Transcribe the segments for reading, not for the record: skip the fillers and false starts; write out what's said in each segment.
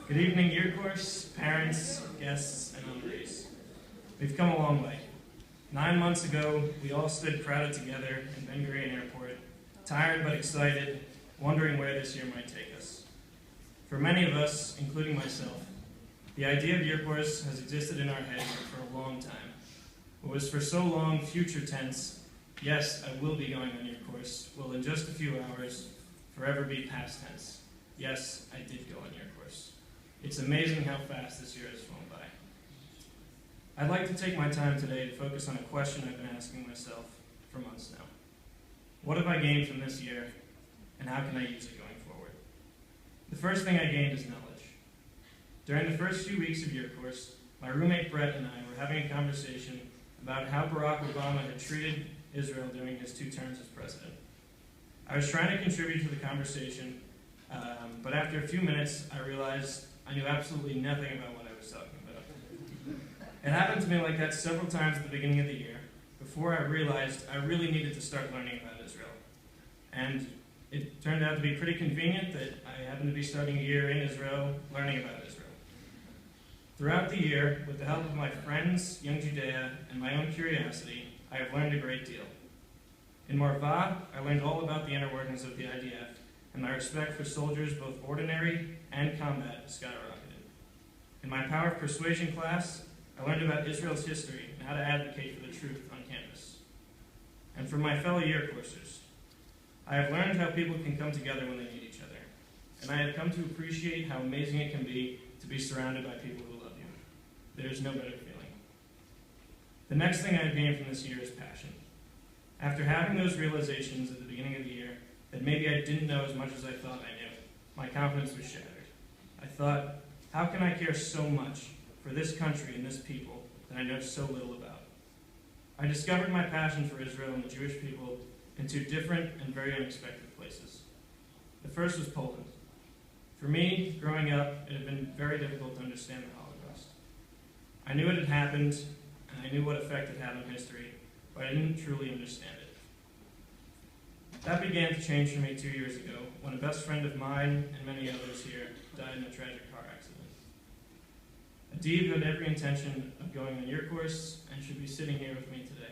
Good evening, year course, parents, guests, and honorees. We've come a long way. 9 months ago, we all stood crowded together in Ben Gurion Airport, tired but excited, wondering where this year might take us. For many of us, including myself, the idea of year course has existed in our heads for a long time. What was for so long future tense, yes, I will be going on year course, will in just a few hours forever be past tense. Yes, I did go on year course. It's amazing how fast this year has flown by. I'd like to take my time today to focus on a question I've been asking myself for months now. What have I gained from this year, and how can I use it going forward? The first thing I gained is knowledge. During the first few weeks of year course, my roommate Brett and I were having a conversation about how Barack Obama had treated Israel during his 2 terms as president. I was trying to contribute to the conversation, but after a few minutes, I realized I knew absolutely nothing about what I was talking about. It happened to me like that several times at the beginning of the year, before I realized I really needed to start learning about Israel. And it turned out to be pretty convenient that I happened to be starting a year in Israel, learning about Israel. Throughout the year, with the help of my friends, Young Judea, and my own curiosity, I have learned a great deal. In Marva, I learned all about the inner workings of the IDF, and my respect for soldiers, both ordinary and combat, skyrocketed. In my Power of Persuasion class, I learned about Israel's history and how to advocate for the truth on campus. And from my fellow year coursers, I have learned how people can come together when they need each other, and I have come to appreciate how amazing it can be to be surrounded by people who love you. There is no better feeling. The next thing I have gained from this year is passion. After having those realizations at the beginning of the year that maybe I didn't know as much as I thought I knew, my confidence was shattered. I thought, how can I care so much for this country and this people that I know so little about? I discovered my passion for Israel and the Jewish people in 2 different and very unexpected places. The first was Poland. For me, growing up, it had been very difficult to understand the Holocaust. I knew it had happened, and I knew what effect it had on history, but I didn't truly understand it. That began to change for me 2 years ago, when a best friend of mine and many others here died in a tragic car accident. Adib had every intention of going on year course and should be sitting here with me today.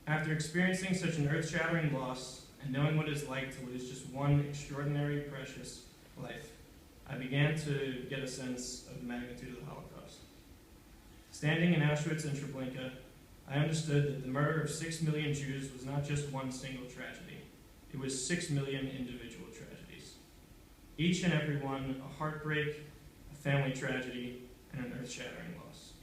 After experiencing such an earth-shattering loss and knowing what it's like to lose just one extraordinary, precious life, I began to get a sense of the magnitude of the Holocaust. Standing in Auschwitz and Treblinka, I understood that the murder of 6 million Jews was not just one single tragedy. It was 6 million individual tragedies. Each and every one a heartbreak, a family tragedy, and an earth-shattering loss.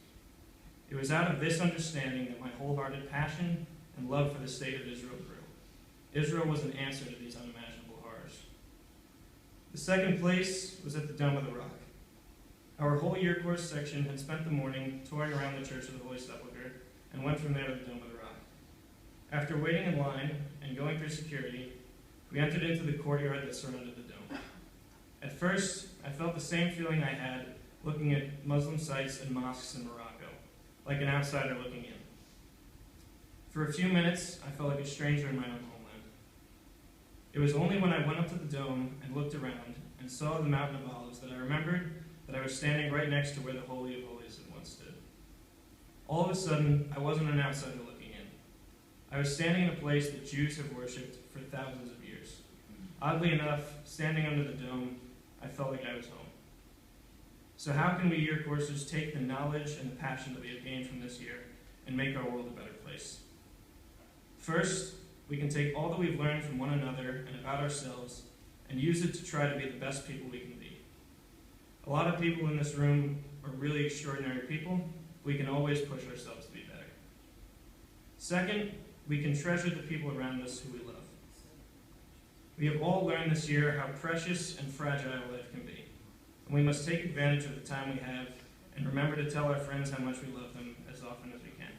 It was out of this understanding that my wholehearted passion and love for the state of Israel grew. Israel was an answer to these unimaginable horrors. The second place was at the Dome of the Rock. Our whole year course section had spent the morning touring around the Church of the Holy Sepulchre and went from there to the Dome of the Rock. After waiting in line and going through security, we entered into the courtyard that surrounded the dome. At first, I felt the same feeling I had looking at Muslim sites and mosques in Morocco, like an outsider looking in. For a few minutes, I felt like a stranger in my own homeland. It was only when I went up to the dome and looked around and saw the Mountain of Olives that I remembered that I was standing right next to where the Holy of Holies had once stood. All of a sudden, I wasn't an outsider looking in. I was standing in a place that Jews have worshipped for thousands of years. Oddly enough, standing under the dome, I felt like I was home. So how can we year coursers take the knowledge and the passion that we have gained from this year and make our world a better place? First, we can take all that we've learned from one another and about ourselves and use it to try to be the best people we can be. A lot of people in this room are really extraordinary people. We can always push ourselves to be better. Second, we can treasure the people around us who we love. We have all learned this year how precious and fragile life can be, and we must take advantage of the time we have and remember to tell our friends how much we love them as often as we can.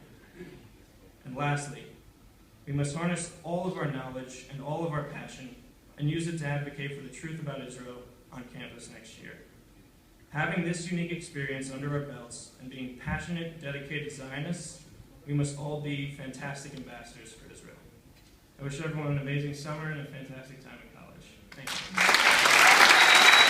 And lastly, we must harness all of our knowledge and all of our passion and use it to advocate for the truth about Israel on campus next year. Having this unique experience under our belts and being passionate, dedicated Zionists, we must all be fantastic ambassadors for Israel. I wish everyone an amazing summer and a fantastic time in college. Thank you.